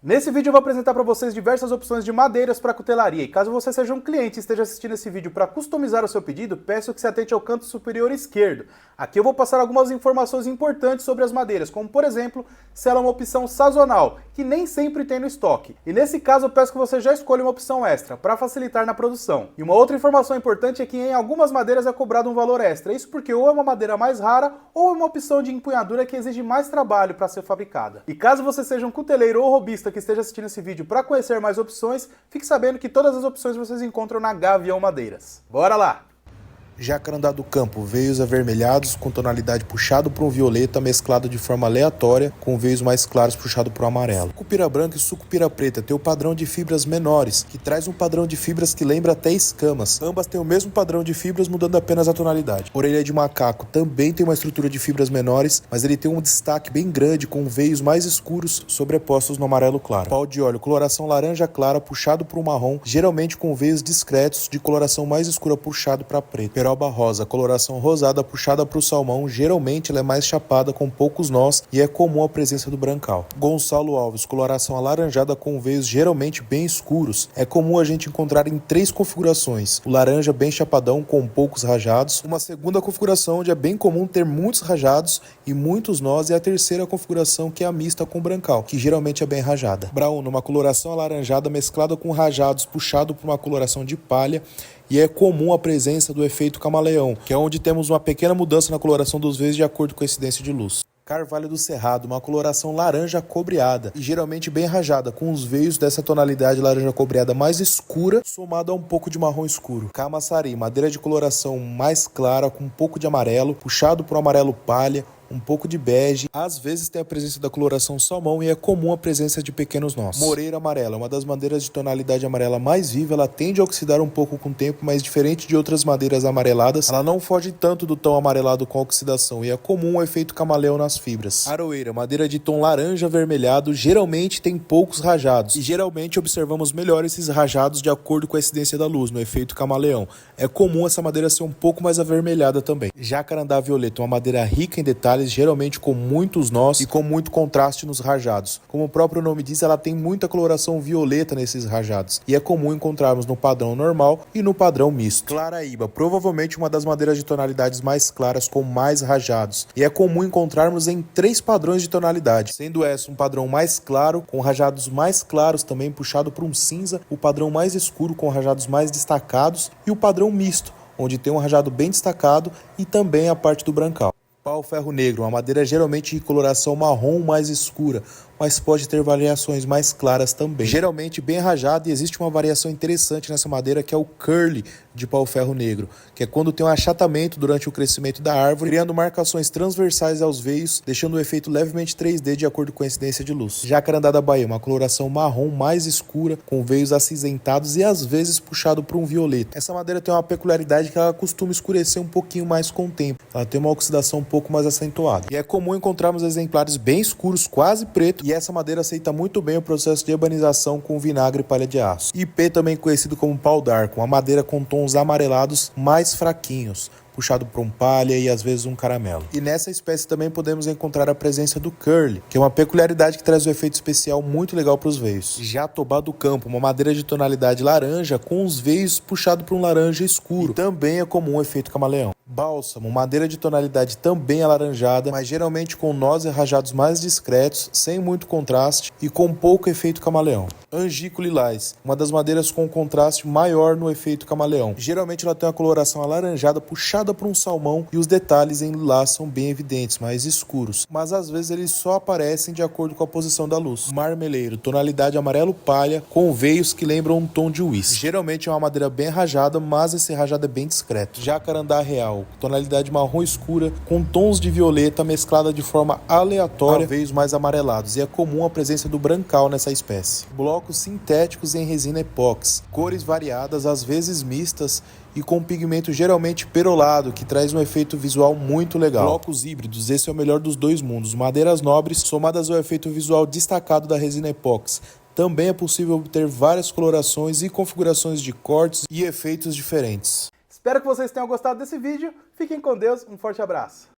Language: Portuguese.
Nesse vídeo eu vou apresentar para vocês diversas opções de madeiras para cutelaria, e caso você seja um cliente e esteja assistindo esse vídeo para customizar o seu pedido, peço que se atente ao canto superior esquerdo. Aqui eu vou passar algumas informações importantes sobre as madeiras, como por exemplo, se ela é uma opção sazonal, que nem sempre tem no estoque. E nesse caso eu peço que você já escolha uma opção extra, para facilitar na produção. E uma outra informação importante é que em algumas madeiras é cobrado um valor extra, isso porque ou é uma madeira mais rara, ou é uma opção de empunhadura que exige mais trabalho para ser fabricada. E caso você seja um cuteleiro ou robista que esteja assistindo esse vídeo para conhecer mais opções, fique sabendo que todas as opções vocês encontram na Gavião Madeiras. Bora lá! Jacarandá do Campo, veios avermelhados com tonalidade puxado para um violeta mesclado de forma aleatória com veios mais claros puxado para o amarelo. Sucupira branca e sucupira preta tem o padrão de fibras menores, que traz um padrão de fibras que lembra até escamas. Ambas têm o mesmo padrão de fibras, mudando apenas a tonalidade. Orelha de macaco também tem uma estrutura de fibras menores, mas ele tem um destaque bem grande com veios mais escuros sobrepostos no amarelo claro. Pau de óleo, coloração laranja clara puxado para o marrom, geralmente com veios discretos de coloração mais escura puxado para preto. Peroba rosa, coloração rosada puxada para o salmão, geralmente ela é mais chapada com poucos nós e é comum a presença do brancal. Gonçalo Alves, coloração alaranjada com veios geralmente bem escuros, é comum a gente encontrar em 3 configurações: o laranja bem chapadão com poucos rajados, uma segunda configuração onde é bem comum ter muitos rajados e muitos nós, e a terceira configuração que é a mista com brancal, que geralmente é bem rajada. Brown, uma coloração alaranjada mesclada com rajados puxado por uma coloração de palha, e é comum a presença do efeito camaleão, que é onde temos uma pequena mudança na coloração dos veios de acordo com a incidência de luz. Carvalho do Cerrado, uma coloração laranja cobreada e geralmente bem rajada, com os veios dessa tonalidade laranja cobreada mais escura, somado a um pouco de marrom escuro. Camaçari, madeira de coloração mais clara, com um pouco de amarelo, puxado por um amarelo palha, um pouco de bege, às vezes tem a presença da coloração salmão e é comum a presença de pequenos nós. Moreira amarela, uma das madeiras de tonalidade amarela mais viva, ela tende a oxidar um pouco com o tempo, mas diferente de outras madeiras amareladas, ela não foge tanto do tom amarelado com a oxidação e é comum o efeito camaleão nas fibras. Aroeira, madeira de tom laranja avermelhado, geralmente tem poucos rajados e geralmente observamos melhor esses rajados de acordo com a incidência da luz, no efeito camaleão. É comum essa madeira ser um pouco mais avermelhada também. Jacarandá violeta, uma madeira rica em detalhes, geralmente com muitos nós e com muito contraste nos rajados. Como o próprio nome diz, ela tem muita coloração violeta nesses rajados e é comum encontrarmos no padrão normal e no padrão misto. Claraíba, provavelmente uma das madeiras de tonalidades mais claras com mais rajados, e é comum encontrarmos em 3 padrões de tonalidade, sendo essa um padrão mais claro com rajados mais claros também puxado por um cinza, o padrão mais escuro com rajados mais destacados e o padrão misto, onde tem um rajado bem destacado e também a parte do brancal. Pau-ferro negro, uma madeira geralmente de coloração marrom mais escura, mas pode ter variações mais claras também. Geralmente bem rajada, e existe uma variação interessante nessa madeira que é o curly de pau-ferro negro, que é quando tem um achatamento durante o crescimento da árvore, criando marcações transversais aos veios, deixando o efeito levemente 3D de acordo com a incidência de luz. Jacarandá da Bahia, uma coloração marrom mais escura, com veios acinzentados e às vezes puxado por um violeta. Essa madeira tem uma peculiaridade que ela costuma escurecer um pouquinho mais com o tempo. Ela tem uma oxidação um pouco mais acentuada. E é comum encontrarmos exemplares bem escuros, quase preto, e essa madeira aceita muito bem o processo de ebanização com vinagre e palha de aço. IP, também conhecido como pau d'arco, uma madeira com tons amarelados mais fraquinhos, puxado por um palha e às vezes um caramelo. E nessa espécie também podemos encontrar a presença do curly, que é uma peculiaridade que traz um efeito especial muito legal para os veios. Jatobá do Campo, uma madeira de tonalidade laranja com os veios puxado por um laranja escuro, e também é comum o efeito camaleão. Bálsamo, madeira de tonalidade também alaranjada, mas geralmente com nós e rajados mais discretos, sem muito contraste e com pouco efeito camaleão. Angico lilás, uma das madeiras com contraste maior no efeito camaleão. Geralmente ela tem uma coloração alaranjada puxada por um salmão e os detalhes em lilás são bem evidentes, mais escuros, mas às vezes eles só aparecem de acordo com a posição da luz. Marmeleiro, tonalidade amarelo palha com veios que lembram um tom de uísque. Geralmente é uma madeira bem rajada, mas esse rajado é bem discreto. Jacarandá real, tonalidade marrom escura com tons de violeta mesclada de forma aleatória a veios mais amarelados, e é comum a presença do brancal nessa espécie. Blocos sintéticos em resina epóxi, cores variadas, às vezes mistas, e com pigmento geralmente perolado, que traz um efeito visual muito legal. Blocos híbridos, esse é o melhor dos dois mundos, madeiras nobres somadas ao efeito visual destacado da resina epóxi. Também é possível obter várias colorações e configurações de cortes e efeitos diferentes. Espero que vocês tenham gostado desse vídeo, fiquem com Deus, um forte abraço!